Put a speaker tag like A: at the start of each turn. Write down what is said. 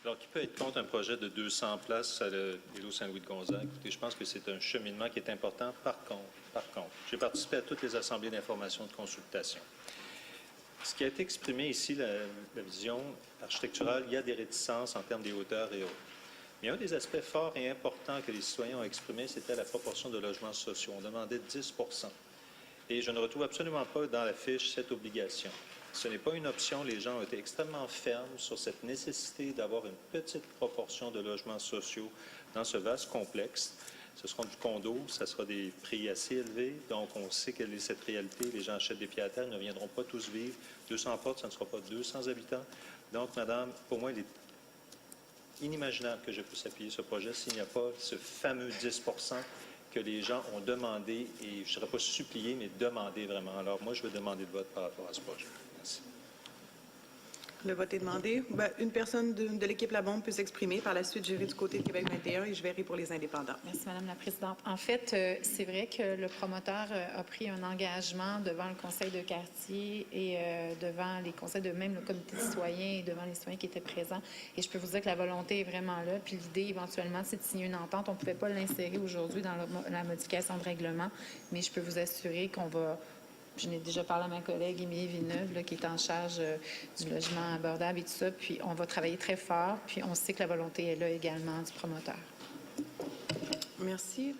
A: Alors, qui peut être contre un projet de 200 places à l'îlot Saint-Louis-de-Gonzague? Écoutez, je pense que c'est un cheminement qui est important. Par contre, j'ai participé à toutes les assemblées d'information de consultation. Ce qui a été exprimé ici, la vision architecturale, il y a des réticences en termes des hauteurs et autres. Mais un des aspects forts et importants que les citoyens ont exprimé, c'était la proportion de logements sociaux. On demandait 10 %. Et je ne retrouve absolument pas dans la fiche cette obligation. Ce n'est pas une option. Les gens ont été extrêmement fermes sur cette nécessité d'avoir une petite proportion de logements sociaux dans ce vaste complexe. Ce sera du condo, ça sera des prix assez élevés. Donc, on sait quelle est cette réalité. Les gens achètent des pieds à terre, ils ne viendront pas tous vivre. 200 portes, ça ne sera pas 200 habitants. Donc, madame, pour moi, il est inimaginable que je puisse appuyer ce projet s'il n'y a pas ce fameux 10 % que les gens ont demandé, et je ne dirais pas supplié, mais demandé vraiment. Alors, moi, je vais demander de vote par rapport à ce projet. Merci.
B: Le vote est demandé. Une personne de l'équipe Labombe peut s'exprimer. Par la suite, j'irai du côté de Québec 21 et je verrai pour les indépendants.
C: Merci, Madame la Présidente. En fait, c'est vrai que le promoteur a pris un engagement devant le conseil de quartier et devant les conseils de même le comité de citoyens et devant les citoyens qui étaient présents. Et je peux vous dire que la volonté est vraiment là. Puis l'idée, éventuellement, c'est de signer une entente. On ne pouvait pas l'insérer aujourd'hui dans la modification de règlement, mais je peux vous assurer qu'on va... Je n'ai déjà parlé à ma collègue Émilie Villeneuve, là, qui est en charge du logement abordable et tout ça. Puis on va travailler très fort. Puis on sait que la volonté est là également du promoteur.
B: Merci.